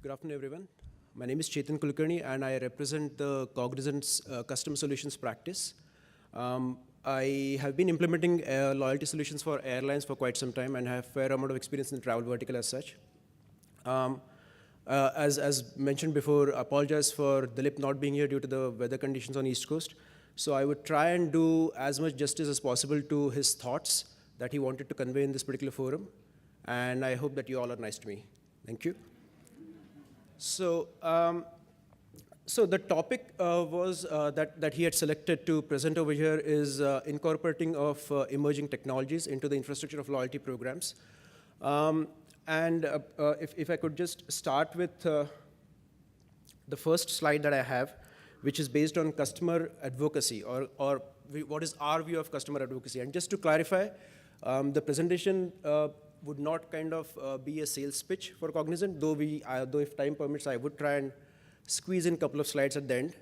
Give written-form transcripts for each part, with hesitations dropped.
Good afternoon, everyone. My name is Chetan Kulkarni, and I represent the Cognizant's Customer Solutions practice. I have been implementing loyalty solutions for airlines for quite some time and have a fair amount of experience in the travel vertical as such. As mentioned before, apologize for Dilip not being here due to the weather conditions on East Coast. So I would try and do as much justice as possible to his thoughts that he wanted to convey in this particular forum. And I hope that you all are nice to me. Thank you. So, so the topic was that he had selected to present over here is incorporating of emerging technologies into the infrastructure of loyalty programs. If I could just start with the first slide that I have, which is based on customer advocacy, or what is our view of customer advocacy. And just to clarify, the presentation would not kind of be a sales pitch for Cognizant, though if time permits, I would try and squeeze in a couple of slides at the end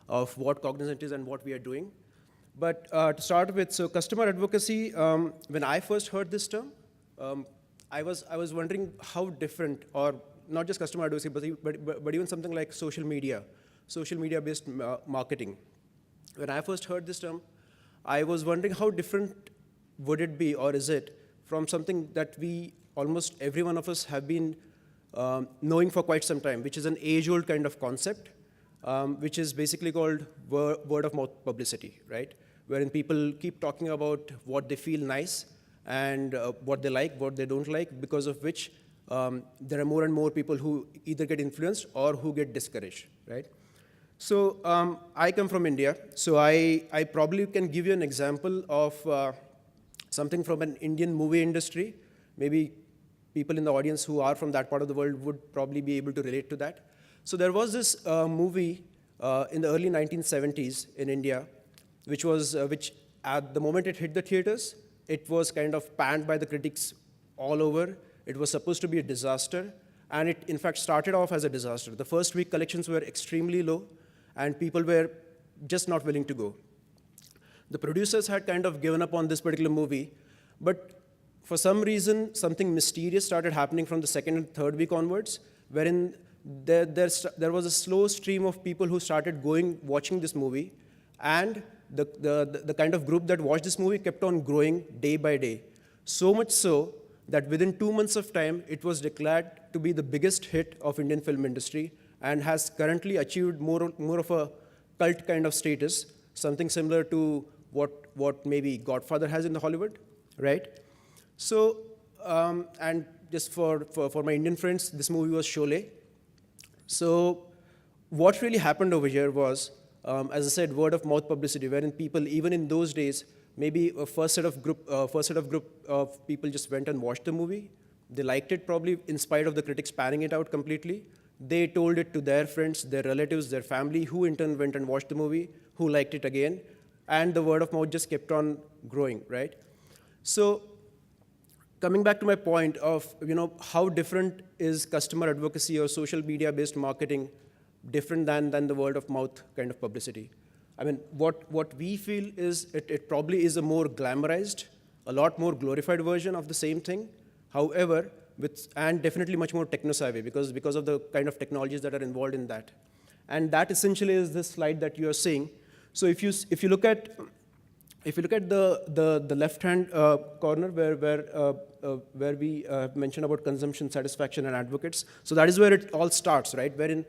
of what Cognizant is and what we are doing. But to start with, so customer advocacy, when I first heard this term, I was wondering how different, or not just customer advocacy, but even something like social media-based marketing. When I first heard this term, I was wondering how different would it be, or is it, from something that almost every one of us have been knowing for quite some time, which is an age-old kind of concept, which is basically called word-of-mouth publicity, right? Wherein people keep talking about what they feel nice and what they like, what they don't like, because of which there are more and more people who either get influenced or who get discouraged, right? So I come from India, so I probably can give you an example of something from an Indian movie industry. Maybe people in the audience who are from that part of the world would probably be able to relate to that. So there was this movie in the early 1970s in India, which at the moment it hit the theaters, it was kind of panned by the critics all over. It was supposed to be a disaster, and it in fact started off as a disaster. The first week collections were extremely low, and people were just not willing to go. The producers had kind of given up on this particular movie, but for some reason, something mysterious started happening from the second and third week onwards, wherein there was a slow stream of people who started watching this movie, and the kind of group that watched this movie kept on growing day by day. So much so that within 2 months of time, it was declared to be the biggest hit of Indian film industry and has currently achieved more of a cult kind of status, something similar to what maybe Godfather has in the Hollywood, right? So, and just for my Indian friends, this movie was Sholay. So what really happened over here was, as I said, word of mouth publicity, wherein people, even in those days, maybe a first set of group of people just went and watched the movie. They liked it probably in spite of the critics panning it out completely. They told it to their friends, their relatives, their family, who in turn went and watched the movie, who liked it again. And the word of mouth just kept on growing, right? So coming back to my point of how different is customer advocacy or social media-based marketing different than the word of mouth kind of publicity? I mean, what we feel is it probably is a more glamorized, a lot more glorified version of the same thing. However, and definitely much more techno-savvy because of the kind of technologies that are involved in that. And that essentially is this slide that you are seeing. So if you look at the left-hand corner where we mentioned about consumption, satisfaction, and advocates, so that is where it all starts, right? Wherein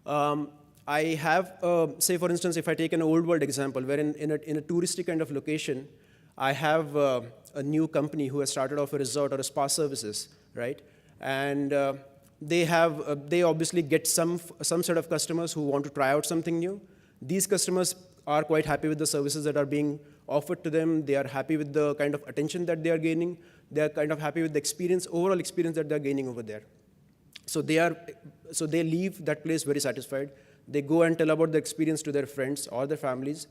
I have, say for instance, if I take an old world example, wherein in a touristy kind of location, I have a new company who has started off a resort or a spa services, right? And they obviously get some set of customers who want to try out something new. These customers are quite happy with the services that are being offered to them. They are happy with the kind of attention that they are gaining. They are kind of happy with the overall experience that they're gaining over there. So they leave that place very satisfied. They go and tell about the experience to their friends or their families,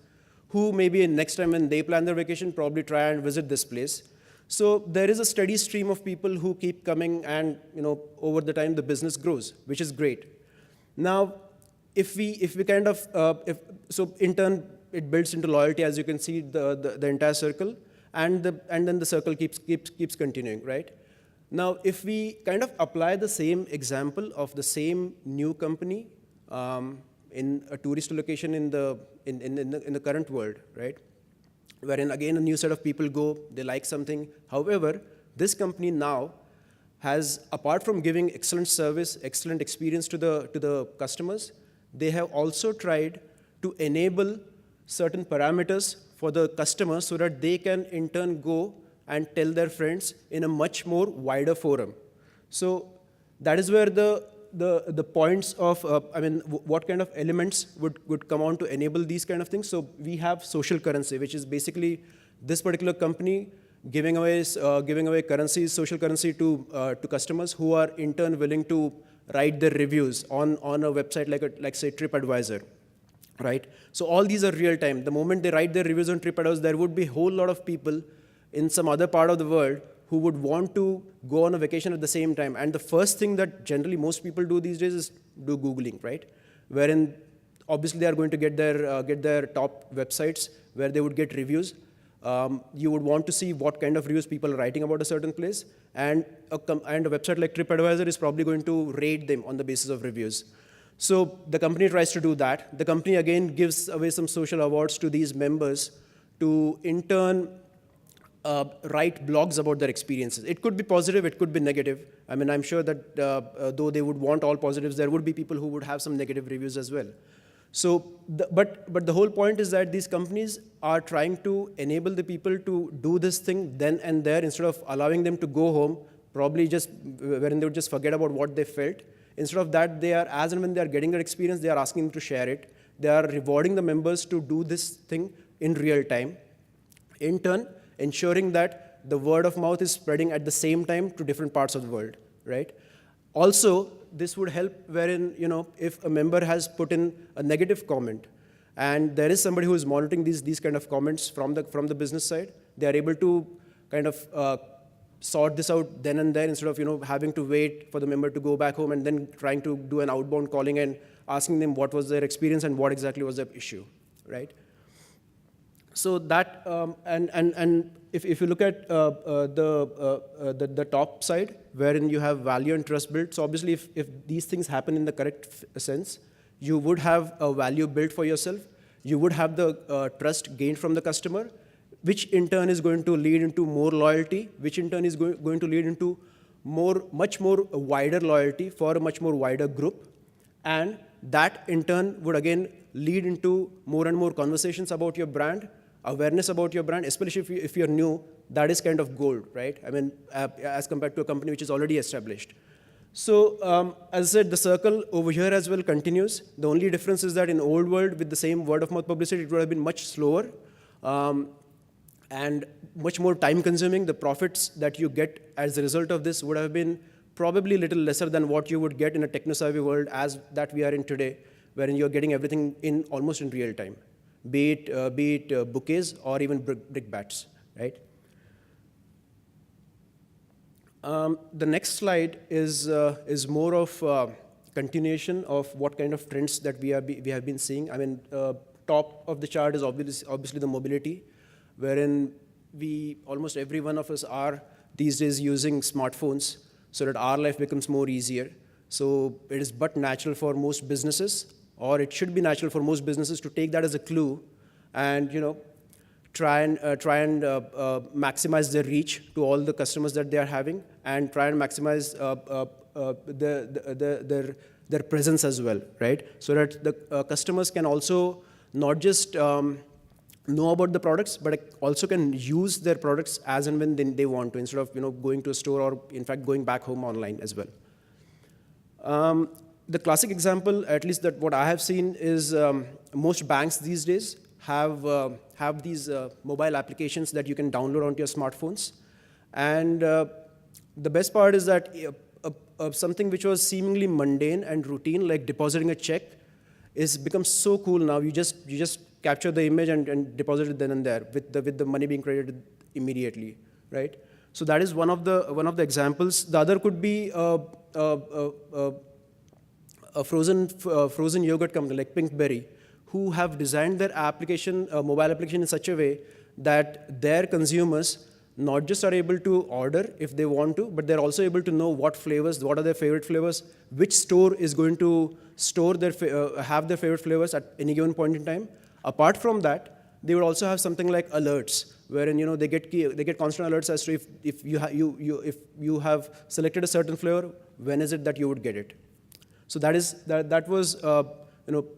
who maybe next time when they plan their vacation, probably try and visit this place. So there is a steady stream of people who keep coming, and over the time the business grows, which is great. Now, if we kind of, so in turn, it builds into loyalty, as you can see, the entire circle, and then the circle keeps continuing, right? Now, if we kind of apply the same example of the same new company in a tourist location in the current world, right? Wherein again a new set of people go, they like something. However, this company now has, apart from giving excellent service, excellent experience to the customers, they have also tried to enable certain parameters for the customers so that they can in turn go and tell their friends in a much more wider forum. So that is where the points of, what kind of elements would come on to enable these kind of things. So we have social currency, which is basically this particular company giving away currencies, social currency to customers who are in turn willing to write their reviews on a website like say TripAdvisor, right? So all these are real time. The moment they write their reviews on TripAdvisor, there would be a whole lot of people in some other part of the world who would want to go on a vacation at the same time. And the first thing that generally most people do these days is do Googling, right? Wherein obviously they are going to get their top websites where they would get reviews. You would want to see what kind of reviews people are writing about a certain place, and a website like TripAdvisor is probably going to rate them on the basis of reviews. So the company tries to do that. The company again gives away some social awards to these members to in turn write blogs about their experiences. It could be positive, it could be negative. I mean, I'm sure that though they would want all positives, there would be people who would have some negative reviews as well. So, but the whole point is that these companies are trying to enable the people to do this thing then and there instead of allowing them to go home, probably just wherein they would just forget about what they felt. Instead of that, they are, as and when they are getting their experience, they are asking them to share it. They are rewarding the members to do this thing in real time. In turn, ensuring that the word of mouth is spreading at the same time to different parts of the world, right? Also, this would help wherein, if a member has put in a negative comment and there is somebody who is monitoring these kind of comments from the business side, they are able to kind of sort this out then and there instead of, having to wait for the member to go back home and then trying to do an outbound calling and asking them what was their experience and what exactly was their issue, right? So that, and if you look at the top side, wherein you have value and trust built, so obviously if these things happen in the correct sense, you would have a value built for yourself, you would have the trust gained from the customer, which in turn is going to lead into more loyalty, which in turn is going to lead into much more wider loyalty for a much more wider group, and that in turn would again lead into more and more conversations about your brand, awareness about your brand, especially if you're new. That is kind of gold, right? I mean, as compared to a company which is already established. So as I said, the circle over here as well continues. The only difference is that in old world, with the same word of mouth publicity, it would have been much slower and much more time consuming. The profits that you get as a result of this would have been probably a little lesser than what you would get in a techno-savvy world as that we are in today, wherein you're getting everything in almost in real time, be it bouquets or even brickbats, right? The next slide is more of continuation of what kind of trends that we have been seeing. I mean, top of the chart is obviously the mobility, wherein almost every one of us are these days using smartphones so that our life becomes more easier. So it is but natural for most businesses, or it should be natural for most businesses to take that as a clue and try and maximize their reach to all the customers that they are having, and try and maximize their presence as well, right? So that the customers can also not just know about the products, but also can use their products as and when they want to, instead of going to a store or in fact going back home online as well. The classic example, at least that what I have seen, is most banks these days have these mobile applications that you can download onto your smartphones. And the best part is that something which was seemingly mundane and routine, like depositing a check, is becomes so cool now. You just capture the image and deposit it then and there with the money being credited immediately, right? So that is one of the examples. The other could be a frozen yogurt company like Pinkberry, who have designed their application, mobile application, in such a way that their consumers not just are able to order if they want to, but they're also able to know what flavors, what are their favorite flavors, which store is going to store have their favorite flavors at any given point in time. Apart from that, they would also have something like alerts, wherein they get constant alerts as to if you have selected a certain flavor, when is it that you would get it. So that was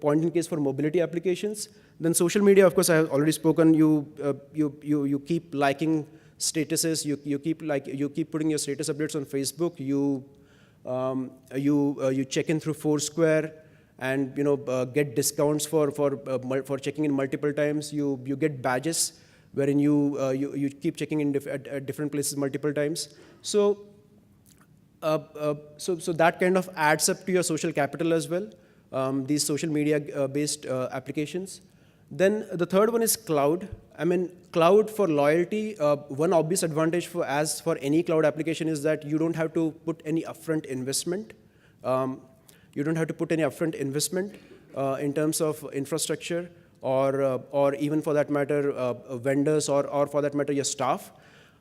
point in case for mobility applications. Then social media, of course, I have already spoken. You keep liking statuses. You keep putting your status updates on Facebook. You check in through Foursquare, and get discounts for checking in multiple times. You get badges wherein you keep checking in at different places multiple times. So that kind of adds up to your social capital as well. These social media based applications. Then the third one is cloud. I mean, cloud for loyalty. One obvious advantage as for any cloud application is that you don't have to put any upfront investment. You don't have to put any upfront investment in terms of infrastructure or even for that matter vendors or for that matter your staff.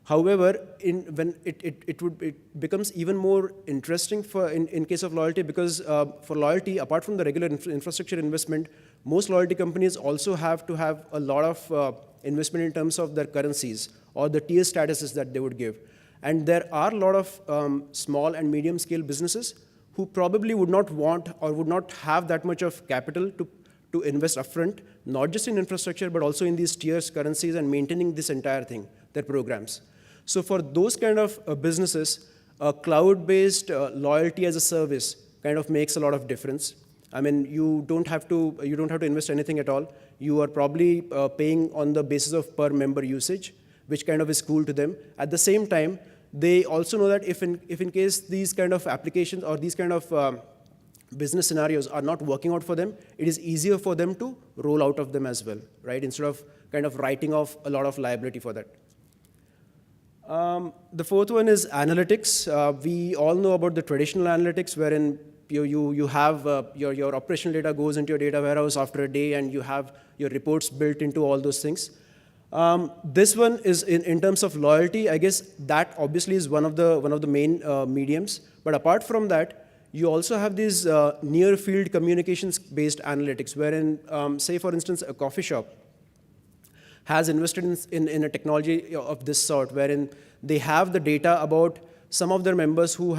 However, when it becomes even more interesting in case of loyalty, because for loyalty, apart from the regular infrastructure investment, most loyalty companies also have to have a lot of investment in terms of their currencies or the tier statuses that they would give. And there are a lot of small and medium scale businesses who probably would not want or would not have that much of capital to invest upfront, not just in infrastructure, but also in these tiers, currencies, and maintaining this entire thing, their programs. So for those kind of businesses, cloud-based loyalty as a service kind of makes a lot of difference. I mean, you don't have to invest anything at all. You are probably paying on the basis of per member usage, which kind of is cool to them. At the same time, they also know that if in case these kind of applications or these kind of business scenarios are not working out for them, it is easier for them to roll out of them as well, right? Instead of kind of writing off a lot of liability for that. The fourth one is analytics. We all know about the traditional analytics, wherein you have your operational data goes into your data warehouse after a day, and you have your reports built into all those things. This one is in terms of loyalty. I guess that obviously is one of the main mediums. But apart from that, you also have these near field communications based analytics, wherein say for instance a coffee shop has invested in a technology of this sort, wherein they have the data about some of their members who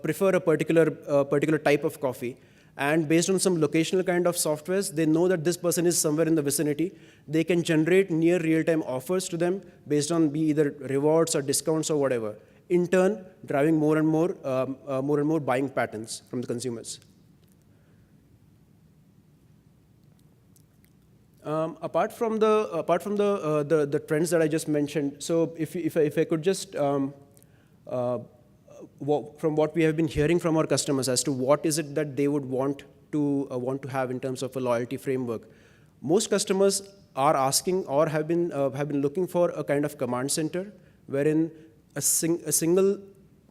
prefer a particular type of coffee, and based on some locational kind of softwares, they know that this person is somewhere in the vicinity. They can generate near real-time offers to them based on either rewards or discounts or whatever. In turn, driving more and more buying patterns from the consumers. Apart from the trends that I just mentioned, so if I could just from what we have been hearing from our customers as to what is it that they would want to have in terms of a loyalty framework, most customers are asking or have been looking for a kind of command center wherein a single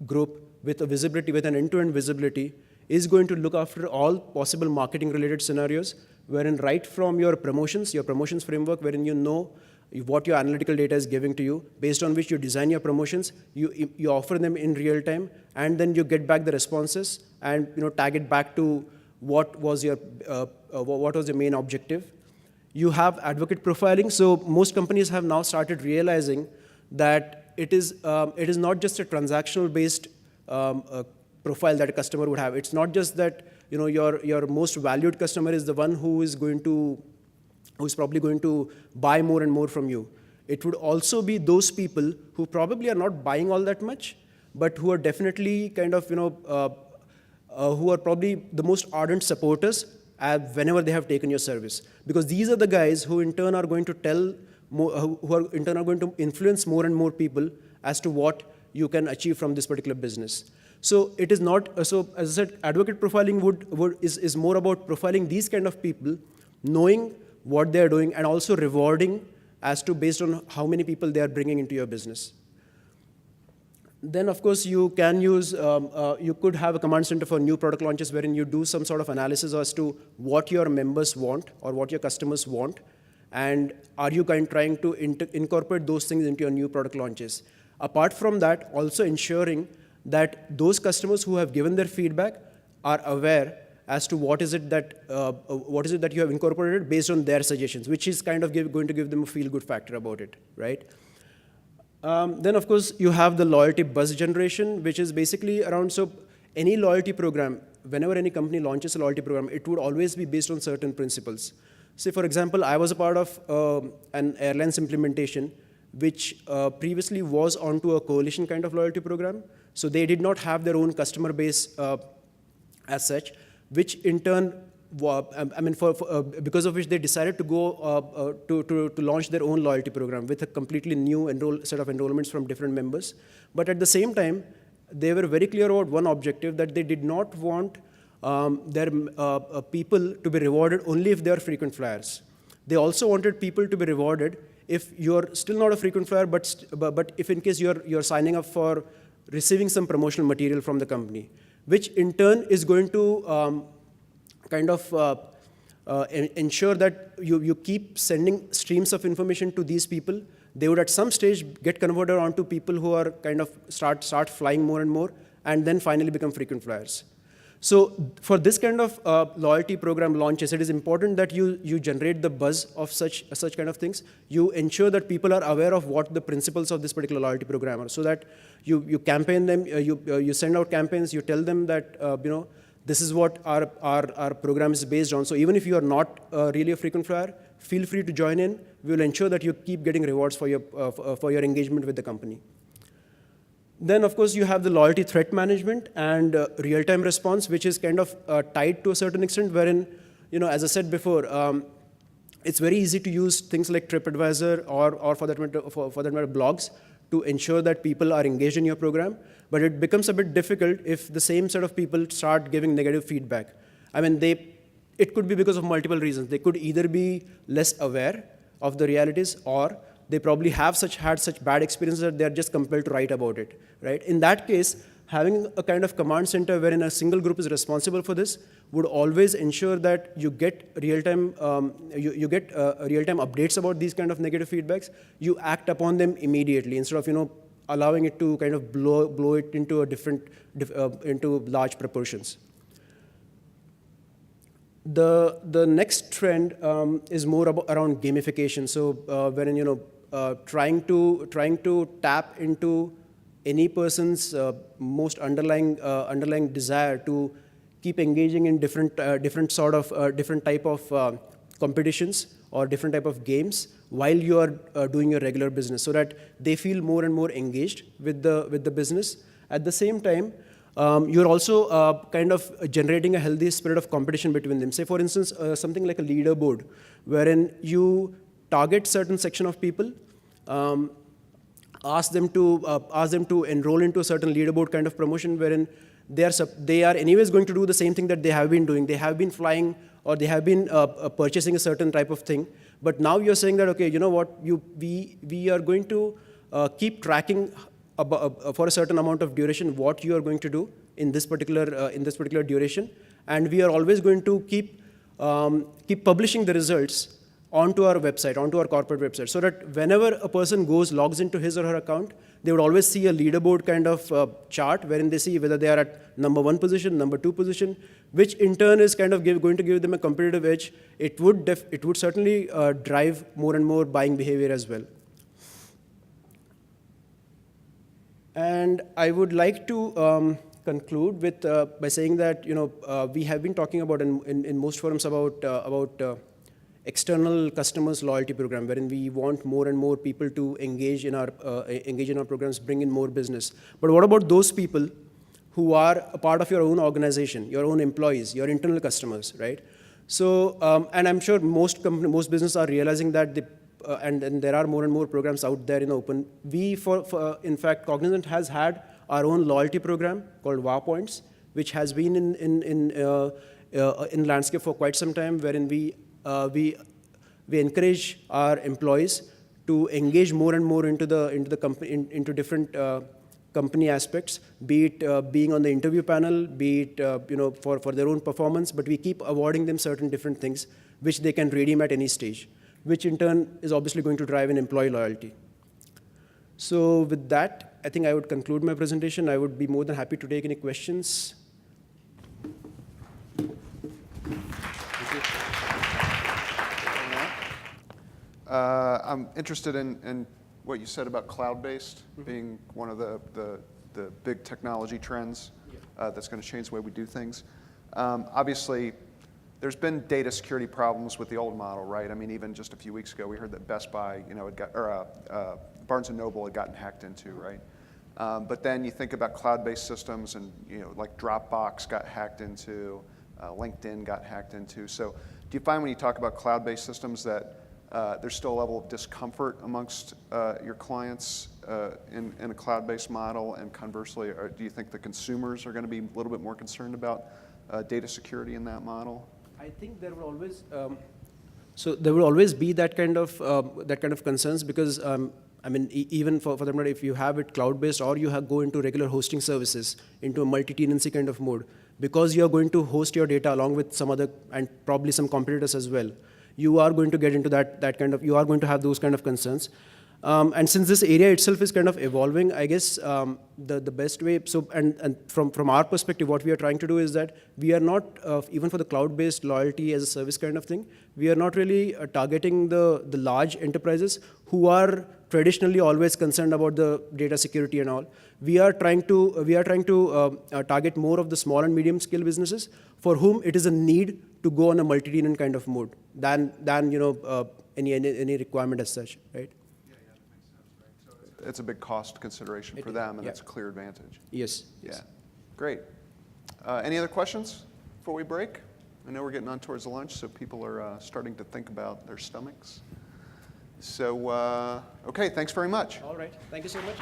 group with a visibility, with an end-to-end visibility, is going to look after all possible marketing-related scenarios, wherein right from your promotions framework, wherein you know what your analytical data is giving to you, based on which you design your promotions, you offer them in real time, and then you get back the responses and tag it back to what was your main objective. You have advocate profiling. So most companies have now started realizing that it is not just a transactional based profile that a customer would have. It's not just that your most valued customer is the one who's probably going to buy more and more from you. It would also be those people who probably are not buying all that much, but who are definitely kind of who are probably the most ardent supporters whenever they have taken your service, because these are the guys who in turn are going to influence more and more people as to what you can achieve from this particular business. So it is not, so as I said, advocate profiling is more about profiling these kind of people, knowing what they're doing, and also rewarding as to based on how many people they are bringing into your business. Then of course you can use, you could have a command center for new product launches wherein you do some sort of analysis as to what your members want or what your customers want, And are you trying to incorporate those things into your new product launches? Apart from that, also ensuring that those customers who have given their feedback are aware as to what is it that you have incorporated based on their suggestions, which is kind of going to give them a feel-good factor about it, right? Then, of course, you have the loyalty buzz generation, which is basically around, so any loyalty program, whenever any company launches a loyalty program, it would always be based on certain principles. Say, for example, I was a part of an airlines implementation, which previously was onto a coalition kind of loyalty program. So they did not have their own customer base as such, which in turn, because of which they decided to go to launch their own loyalty program with a completely new set of enrollments from different members. But at the same time, they were very clear about one objective, that they did not want their people to be rewarded only if they are frequent flyers. They also wanted people to be rewarded if you're still not a frequent flyer, but if in case you're signing up for receiving some promotional material from the company, which in turn is going to ensure that you keep sending streams of information to these people. They would at some stage get converted onto people who are kind of start flying more and more, and then finally become frequent flyers. So for this kind of loyalty program launches, it is important that you generate the buzz of such kind of things. You ensure that people are aware of what the principles of this particular loyalty program are, so that you campaign them, you send out campaigns, you tell them that this is what our program is based on. So even if you are not really a frequent flyer, feel free to join in. We will ensure that you keep getting rewards for your engagement with the company. Then, of course, you have the loyalty threat management and real-time response, which is kind of tied to a certain extent, wherein, as I said before, it's very easy to use things like TripAdvisor or for that matter, blogs to ensure that people are engaged in your program. But it becomes a bit difficult if the same set of people start giving negative feedback. I mean, it could be because of multiple reasons. They could either be less aware of the realities, or they probably have had such bad experiences that they're just compelled to write about it, right? In that case, having a kind of command center wherein a single group is responsible for this would always ensure that you get real-time real-time updates about these kind of negative feedbacks. You act upon them immediately instead of allowing it to kind of blow it into into large proportions. The next trend is more around gamification. So wherein trying to tap into any person's most underlying desire to keep engaging in different type of competitions or different type of games while you are doing your regular business, so that they feel more and more engaged with the business. At the same time, you're also kind of generating a healthy spirit of competition between them. Say, for instance, something like a leaderboard, wherein you target certain section of people, ask them to enroll into a certain leaderboard kind of promotion, wherein they are anyways going to do the same thing that they have been doing. They have been flying, or they have been purchasing a certain type of thing. But now you're saying that, okay, you know what, we are going to keep tracking for a certain amount of duration what you are going to do in this particular duration, and we are always going to keep publishing the results onto our website, onto our corporate website, so that whenever a person logs into his or her account, they would always see a leaderboard kind of chart wherein they see whether they are at number 1 position, number 2 position, which in turn is kind of going to give them a competitive edge. It would certainly drive more and more buying behavior as well. And I would like to conclude with by saying that we have been talking about in most forums about external customers loyalty program, wherein we want more and more people to engage in our programs, bring in more business. But what about those people who are a part of your own organization, your own employees, your internal customers, right? So, and I'm sure most businesses are realizing that and there are more and more programs out there in the open. In fact, Cognizant has had our own loyalty program called WOW Points, which has been in landscape for quite some time, wherein we encourage our employees to engage more and more into the company, into different company aspects, be it being on the interview panel, be it for their own performance, but we keep awarding them certain different things which they can redeem at any stage. which in turn is obviously going to drive in employee loyalty. So with that, I think I would conclude my presentation. I would be more than happy to take any questions. I'm interested in what you said about cloud-based being one of the big technology trends that's going to change the way we do things. Obviously, there's been data security problems with the old model, right? I mean, even just a few weeks ago, we heard that Best Buy, Barnes & Noble had gotten hacked into, right? But then you think about cloud-based systems, and like Dropbox got hacked into, LinkedIn got hacked into. So do you find when you talk about cloud-based systems that there's still a level of discomfort amongst your clients in a cloud-based model, and conversely, do you think the consumers are going to be a little bit more concerned about data security in that model? I think there will always there will always be that kind of concerns, because I mean, even for them, if you have it cloud-based or you go into regular hosting services into a multi-tenancy kind of mode, because you are going to host your data along with some other and probably some competitors as well, you are going to get into you are going to have those kind of concerns. And since this area itself is kind of evolving, I guess the best way, and from our perspective, what we are trying to do is that we are not, even for the cloud-based loyalty as a service kind of thing, we are not really targeting the large enterprises who are traditionally always concerned about the data security and all. We are trying to target more of the small and medium scale businesses for whom it is a need to go on a multi-tenant kind of mode than any requirement as such, right? It's a big cost consideration for them, and it's a clear advantage. Yes. Yeah. Great. Any other questions before we break? I know we're getting on towards lunch, so people are starting to think about their stomachs. So, okay, thanks very much. All right. Thank you so much.